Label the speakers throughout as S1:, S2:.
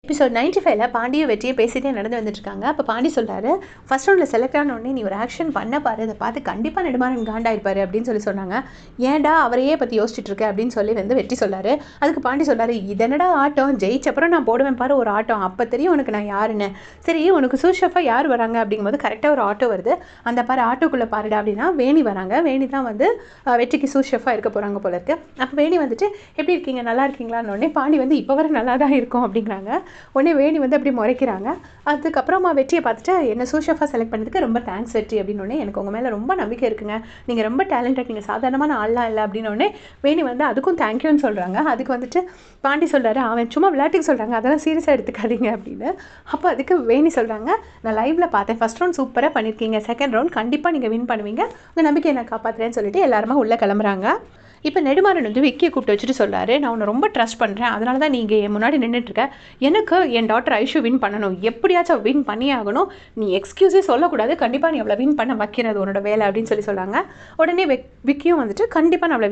S1: Episode 95ல பாண்டியும் வெற்றியை பேசிட்டே நடந்து வந்துட்டுருக்காங்க. அப்போ பாண்டி சொல்கிறாரு, ஃபர்ஸ்ட் ரவுண்டில் செலக்ட் ஆன உடனே நீ ஒரு ஆக்ஷன் பண்ண பாரு, அதை பார்த்து கண்டிப்பாக நெடுமாறன் காண்டாயிருப்பாரு அப்படின்னு சொன்னாங்க. ஏன்டா அவரையே பற்றி யோசிச்சுட்டு இருக்க அப்படின்னு சொல்லி வெற்றி சொல்கிறாரு. அதுக்கு பாண்டி சொல்கிறாரு, இதனடா ஆட்டம், ஜெயிச்சப்பறம் நான் போடுவேன் பாரு ஒரு ஆட்டம், அப்போ தெரியும் உனக்கு நான் யாருன்னு. சரி உனக்கு சூஷஃபாக யார் வராங்க அப்படிங்கும்போது கரெக்டாக ஒரு ஆட்டோ வருது. அந்த பாரு ஆட்டோக்குள்ளே பாருடா அப்படின்னா வேணி வராங்க. வேணி தான் வெற்றிக்கு சூஷஃபாக இருக்க போகிறாங்க போல இருக்கு. அப்போ வேணி வந்துட்டு எப்படி இருக்கீங்க, நல்லா இருக்கீங்களான்னு உடனே பாண்டி இப்போ வர நல்லா தான் இருக்கும் அப்படிங்கிறாங்க. உடனே வேணி அப்படி முறைக்கிறாங்க. அதுக்கப்புறமா வெற்றியை பார்த்துட்டு என்ன சூஷஃபாக செலக்ட் பண்ணதுக்கு ரொம்ப தேங்க்ஸ் வெற்றி அப்படின்னு எனக்கு உங்கள் மேலே ரொம்ப நம்பிக்கை இருக்குங்க, நீங்கள் ரொம்ப டேலண்டட், நீங்கள் சாதாரணமான ஆள்லாம் இல்லை அப்படின்னு வேணி அதுக்கும் தேங்க்யூன்னு சொல்கிறாங்க. அதுக்கு பாண்டி சொல்கிறாரு, அவன் சும்மா விளையாட்டுக்கு சொல்கிறாங்க, அதெல்லாம் சீரியஸாக எடுத்துக்காதீங்க அப்படின்னு. அப்போ அதுக்கு வேணி சொல்கிறாங்க, நான் லைவில் பார்த்தேன், ஃபர்ஸ்ட் ரவுண்ட் சூப்பராக பண்ணியிருக்கீங்க, செகண்ட் ரவுண்ட் கண்டிப்பாக நீங்கள் வின் பண்ணுவீங்க, உங்கள் நம்பிக்கையை நான் காப்பாற்றுறேன்னு சொல்லிட்டு எல்லாருமே உள்ளே கிளம்புறாங்க. இப்போ நெடுமாறன் விக்கியை கூப்பிட்டு வச்சுட்டு சொல்கிறாரு, நான் உன்னை ரொம்ப ட்ரஸ்ட் பண்ணுறேன், அதனால தான் நீங்கள் என் முன்னாடி நின்றுட்டுருக்க, எனக்கு என் டாட்டர் ஐஷு வின் பண்ணணும், எப்படியாச்சும் வின் பண்ணியே ஆகணும், நீ எக்ஸ்கியூஸே சொல்லக்கூடாது, கண்டிப்பாக நீ அவளை வின் பண்ண வைக்கிறது உன்னோட வேலை அப்படின்னு சொல்கிறாங்க. உடனே விக்கியும் கண்டிப்பாக நான் அவளை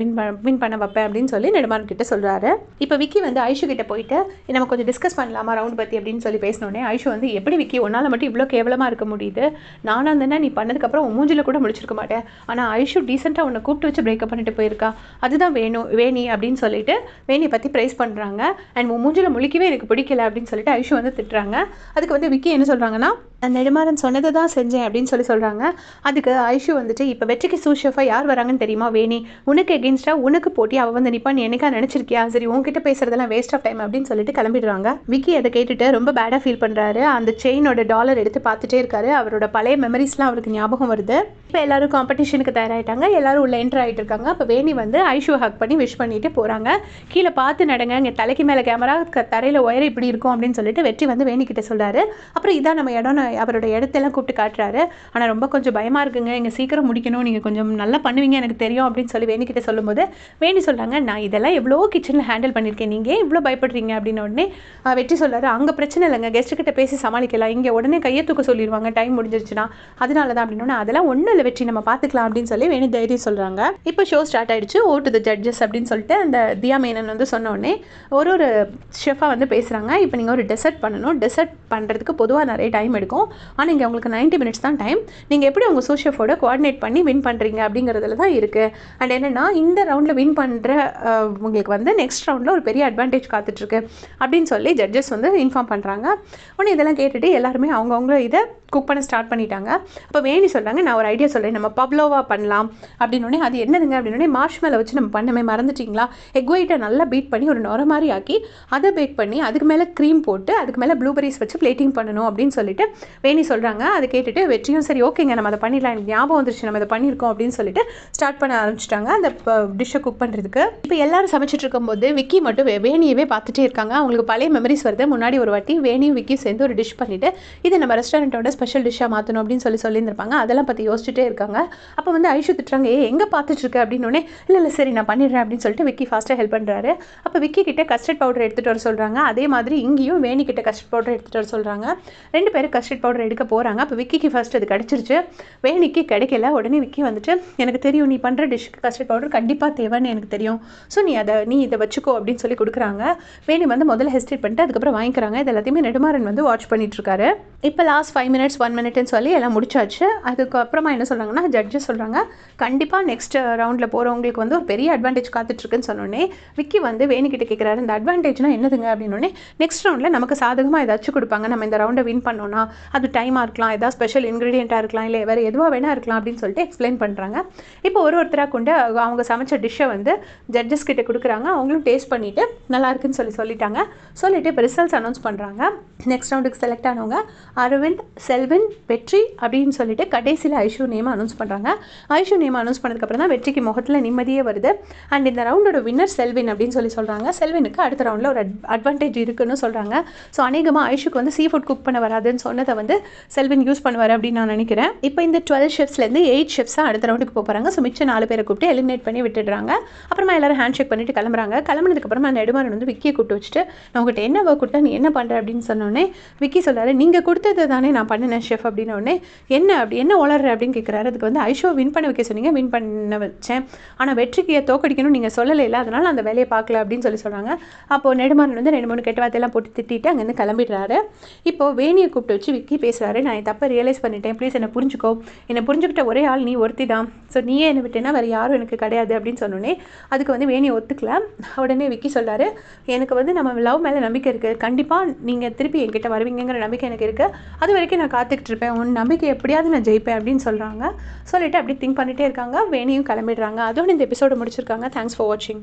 S1: வின் பண்ண வைப்பேன் அப்படின்னு சொல்லி நெடுமாறன் கிட்ட சொல்கிறாரு. இப்போ விக்கி ஐஷு கிட்ட போயிட்டு நம்ம கொஞ்சம் டிஸ்கஸ் பண்ணலாமா ரவுண்ட் பற்றி அப்படின்னு சொல்லி பேசினோடனே ஐஷு எப்படி விக்கி உன்னால் மட்டும் இவ்வளோ கேவலமாக இருக்க முடியுது, நானாக இருந்தேன்னா நீ பண்ணதுக்கப்புறம் உன் மூஞ்சில் கூட முடிச்சிருக்க மாட்டேன், ஆனால் ஐஷு டீசெண்டாக உன்னை கூப்பிட்டு வச்சு பிரேக்கப் பண்ணிட்டு போயிருக்கா, அதுதான் வேணி அப்படின்னு சொல்லிட்டு வேணியை பற்றி ப்ரைஸ் பண்ணுறாங்க. அண்ட் மூஞ்சில் முழிக்கவே எனக்கு பிடிக்கல அப்படின்னு சொல்லிட்டு ஐஷு திட்டுறாங்க. அதுக்கு விக்கி என்ன சொல்கிறாங்கன்னா, நெடுமாறன் சொன்னதை தான் செஞ்சேன் அப்படின்னு சொல்கிறாங்க. அதுக்கு ஐஷு இப்போ வெற்றிக்கு சூஷஃபாக யார் வராங்கன்னு தெரியுமா, வேணி, உனக்கு எகென்ஸ்டாக உனக்கு போட்டி அவள் நிற்பா, நீ என்னைக்கா நினச்சிருக்கியா, சரி உங்ககிட்ட பேசுறதெல்லாம் வேஸ்ட் ஆஃப் டைம் அப்படின்னு சொல்லிட்டு கிளம்பிடுறாங்க. விக்கி அதை கேட்டுட்டு ரொம்ப பேடாக ஃபீல் பண்ணுறாரு. அந்த செயினோட டாலர் எடுத்து பார்த்துட்டே இருக்காரு. அவரோட பழைய மெமரிஸ்லாம் அவருக்கு ஞாபகம் வருது. இப்போ எல்லாரும் காம்படிஷனுக்கு தயாராகிட்டாங்க, எல்லாரும் உள்ள என்ட்ரு ஆகிட்டு இருக்காங்க. அப்போ வேணி ஐஷு ஹக் பண்ணி விஷ் பண்ணிட்டு போகிறாங்க. கீழே பார்த்து நடங்க, இங்கே தலைக்கு மேலே கேமரா, தரையில் ஒயர் இப்படி இருக்கும் அப்படின்னு சொல்லிட்டு வெற்றி வேணிக்கிட்ட சொல்கிறாரு. அப்புறம் இதான் நம்ம இடம், அவரோட இடத்தெல்லாம் கூப்பிட்டு காட்டுறாரு. ஆனால் ரொம்ப கொஞ்சம் பயமாக இருக்குங்க, இங்கே சீக்கிரம் முடிக்கணும், நீங்கள் கொஞ்சம் நல்லா பண்ணுவீங்க எனக்கு தெரியும் அப்படின்னு சொல்லி வேணிக்கிட்ட சொல்லும்போது வேணி சொல்கிறாங்க, நான் இதெல்லாம் எவ்வளோ கிச்சனில் ஹேண்டில் பண்ணியிருக்கேன், நீங்கள் இவ்வளோ பயப்படுறீங்க அப்படின்னு உடனே வெற்றி சொல்கிறாரு, அங்கே பிரச்சனை இல்லைங்க, கெஸ்ட்டுக்கிட்ட பேசி சமாளிக்கலாம், இங்கே உடனே கையை தூக்க சொல்லிடுவாங்க டைம் முடிஞ்சிருச்சுன்னா, அதனால தான் அப்படின்னு. அதெல்லாம் ஒன்றும் இல்லை வெற்றி, நம்ம பார்த்துக்கலாம் அப்படின்னு சொல்லி வேணி தைரியம் சொல்கிறாங்க. இப்போ ஷோ ஸ்டார்ட் ஆகிடுச்சு. ஓ டு தி ஜட்ஜஸ் அப்படின்னு சொல்லிட்டு அந்த தியா மேனன் சொன்னோடனே ஒரு ஷெஃபாக பேசுகிறாங்க. இப்போ நீங்கள் ஒரு டெசர்ட் பண்ணணும், டெசர்ட் பண்ணுறதுக்கு பொதுவாக நிறைய டைம் எடுக்கும், ஆனால் இங்கே உங்களுக்கு 90 மினிட்ஸ் தான் டைம், நீங்கள் எப்படி உங்கள் சூஷெஃபோட கோஆர்டினேட் பண்ணி வின் பண்ணுறீங்க அப்படிங்கிறதுல தான் இருக்குது. அண்ட் என்னென்னா இந்த ரவுண்டில் வின் பண்ணுற உங்களுக்கு நெக்ஸ்ட் ரவுண்டில் ஒரு பெரிய அட்வான்டேஜ் காத்துட்ருக்கு அப்படின்னு சொல்லி ஜட்ஜஸ் இன்ஃபார்ம் பண்ணுறாங்க. உடனே இதெல்லாம் கேட்டுட்டு எல்லாருமே அவங்கவுங்க இதை குக் பண்ண ஸ்டார்ட் பண்ணிட்டாங்க. அப்போ வேணி சொல்கிறாங்க, நான் ஒரு ஐடியா சொல்கிறேன், நம்ம பப்ளோவா பண்ணலாம் அப்படின்னு. அது என்னதுங்க அப்படின்னு, மார்ஷ் மேலே வச்சு நம்ம பண்ணமே மறந்துட்டிங்களா, எக் ஒயிட்டை நல்லா பீட் பண்ணி ஒரு நுர மாதிரி ஆக்கி அதை பேக் பண்ணி அதுக்கு மேலே க்ரீம் போட்டு அதுக்கு மேலே ப்ளூபெரிஸ் வச்சு பிளேட்டிங் பண்ணணும் அப்படின்னு சொல்லிட்டு வேணி சொல்கிறாங்க. அதை கேட்டுட்டு வெற்றியும் சரி ஓகேங்க நம்ம அதை பண்ணிடலாம், எனக்கு ஞாபகம் வந்துருச்சு நம்ம அதை பண்ணியிருக்கோம் அப்படின்னு சொல்லிட்டு ஸ்டார்ட் பண்ண ஆரம்பிச்சிட்டாங்க அந்த டிஷ்ஷை குக் பண்ணுறதுக்கு. இப்போ எல்லாரும் சமைச்சிட்டு இருக்கும்போது விக்கி மட்டும் வேணியவே பார்த்துட்டே இருக்காங்க. அவங்களுக்கு பழைய மெமரிஸ் வருது. முன்னாடி ஒரு வாட்டி வேணியும் விக்கி சேர்ந்து ஒரு டிஷ் பண்ணிவிட்டு இதை நம்ம ரெஸ்டாரண்ட்டோட ஸ்பெஷல் டிஷ்ஷாக மாற்றணும் அப்படின்னு சொல்லியிருந்திருப்பாங்க. அதெல்லாம் பற்றி யோசிச்சுட்டே இருக்காங்க. அப்போ ஐஷு திட்டுறாங்க, எங்கே பார்த்துட்ருக்க அப்படின்னு. இல்லை சரி நான் பண்ணிடுறேன் அப்படின்னு சொல்லிட்டு விக்கி ஃபாஸ்ட்டாக ஹெல்ப் பண்ணுறாரு. அப்போ விக்கி கிட்ட கஸ்டர்ட் பவுடர் எடுத்துகிட்டு வர சொல்கிறாங்க. அதே மாதிரி இங்கேயும் வேணி கிட்ட கஸ்டர்ட் பவுடர் எடுத்துகிட்டு வர சொல்கிறாங்க. 2 பேரும் கஸ்டர்ட் பவுடர் எடுக்க போகிறாங்க. அப்போ விக்கிக்கு ஃபர்ஸ்ட் அது கிடச்சிருச்சு, வேணிக்கு கிடைக்கல. உடனே விக்கி எனக்கு தெரியும் நீ பண்ணுற டிஷ்க்கு கஸ்டர்ட் பவுடர் கண்டிப்பாக தேவைன்னு எனக்கு தெரியும், ஸோ நீ இதை வச்சுக்கோ அப்படின்னு சொல்லி கொடுக்குறாங்க. வேணி முதல்ல ஹெசிடேட் பண்ணிட்டு அதுக்கப்புறம் வாங்கிக்கிறாங்க. இது எல்லாத்தையுமே நெடுமாறன் வாட்ச் பண்ணிட்டு இருக்காரு. இப்போ லாஸ்ட் 5 மினிட்ஸ் 1 மினிட்னு சொல்லி எல்லாம் முடிச்சாச்சு. அதுக்கப்புறமா என்ன சொல்கிறாங்கன்னா ஜட்ஜஸ் சொல்கிறாங்க, கண்டிப்பாக நெக்ஸ்ட் ரவுண்டில் போகிறவங்களுக்கு ஒரு பெரிய அட்வான்டேஜ் காத்துட்ருக்குன்னு சொன்னோன்னே விக்கி வேணிக்கிட்ட கேட்குறாரு, இந்த அட்வான்டேஜ்னா என்னதுங்க அப்படின்னு. நெக்ஸ்ட் ரவுண்டில் நமக்கு சாதகமாக ஏதாச்சும் கொடுப்பாங்க, நம்ம இந்த ரவுண்டை வின் பண்ணோன்னா அது டைமாக இருக்கலாம், ஏதாவது ஸ்பெஷல் இன்க்ரீடியண்ட்டாக இருக்கலாம், இல்லை வேறு எதுவாக வேணா இருக்கலாம் அப்படின்னு சொல்லிட்டு எக்ஸ்பிளைன் பண்ணுறாங்க. இப்போ ஒருத்தராக கொண்டு அவங்க சமைச்ச டிஷ்ஷை ஜட்ஜஸ் கிட்ட கொடுக்குறாங்க. அவங்களும் டேஸ்ட் பண்ணிவிட்டு நல்லா இருக்குன்னு சொல்லிட்டாங்க. சொல்லிவிட்டு இப்போ ரிசல்ட்ஸ் அனௌன்ஸ் பண்ணுறாங்க. நெக்ஸ்ட் ரவுண்டுக்கு செலக்ட் ஆனவங்க அரவிந்த், செல்வின், வெற்றி அப்படின்னு சொல்லிட்டு கடைசியில் ஐஷு நேம் அனௌன்ஸ் பண்ணுறாங்க. ஐஷு நேம் அனௌன்ஸ் பண்ணதுக்கப்புறம் தான் வெற்றிக்கு முகத்தில் நிம்மதியே வருது. அண்ட் இந்த ரவுண்டோட வின்னர் செல்வின் அப்படின்னு சொல்கிறாங்க. செல்வினுக்கு அடுத்த ரவுண்டில் ஒரு அட்வான்டேஜ் இருக்குன்னு சொல்கிறாங்க. ஸோ அநேகமாக ஐஷுக்கு சீ ஃபுட் குக் பண்ண வராதுன்னு சொன்னதை செல்வின் யூஸ் பண்ணுவார் அப்படின்னு நான் நினைக்கிறேன். இப்போ இந்த 12 ஷெஃப்ஸ்லேருந்து 8 ஷெஃப்ஸாக அடுத்த ரவுண்டுக்கு போகிறாங்க. ஸோ மிச்சம் 4 பேரை கூப்பிட்டு எலிமினேட் பண்ணி விட்டுடுறாங்க. அப்புறமா எல்லாரும் ஹேண்ட் ஷேக் பண்ணிட்டு கிளம்புறாங்க. கிளம்புனதுக்கப்புறமா நெடுமாறன் விக்கியை கூப்பிட்டு வச்சுட்டு நான் உங்கள்கிட்ட என்ன ஒர்க் கொடுத்தா நீ என்ன பண்ணுற அப்படின்னு சொன்னோடனே விக்கி சொல்கிறாரு, நீங்கள் கொடுத்த கொடுத்தது தானே நான் பண்ணினேன் ஷெஃப் அப்படின்ன உடனே என்ன உளர்ற அப்படின்னு கேட்குறாரு. அதுக்கு வந்து ஐஷோ வின் பண்ண வைக்க சொன்னீங்க, வின் பண்ண வச்சேன், ஆனால் வெற்றிக்கு தோக்கடிக்கணும் நீங்கள் சொல்லலை இல்லை, அதனால் அந்த வேலையை பார்க்கல அப்படின்னு சொல்கிறாங்க. அப்போது நெடுமாறன் வந்து 2-3 கெட்ட வார்த்தையெல்லாம் போட்டு திட்டிட்டு அங்கேருந்து கிளம்பிடுறாரு. இப்போது வேணியை கூப்பிட்டு வச்சு விக்கி பேசுகிறாரு. நான் என் தப்பை ரியலைஸ் பண்ணிட்டேன், ப்ளீஸ் என்னை புரிஞ்சுக்கோ, என்னை புரிஞ்சுக்கிட்ட ஒரே ஆள் நீ ஒருத்தி தான், ஸோ நீயே என்னை விட்டேன்னா வேறு யாரும் எனக்கு கிடையாது அப்படின்னு சொன்னோன்னே அதுக்கு வந்து வேணியை ஒத்துக்கல. உடனே விக்கி சொல்கிறாரு, எனக்கு வந்து நம்ம லவ் மேலே நம்பிக்கை இருக்குது, கண்டிப்பாக நீங்கள் திருப்பி என்கிட்ட வருவீங்கிற நம்பிக்கை எனக்கு இருக்குது, அது வரைக்கும் நான் காத்துக்கிட்டு இருப்பேன், உன் நம்பிக்கை எப்படியாவது நான் ஜெயிப்பேன் அப்படின்னு சொல்கிறாங்க. சொல்லிவிட்டு அப்படி திங்க் பண்ணிகிட்டே இருக்காங்க. வேணியும் கிளம்பிடுறாங்க. அதோட இந்த எபிசோடு முடிச்சிருக்காங்க. தேங்க்ஸ் ஃபார் வாட்சிங்.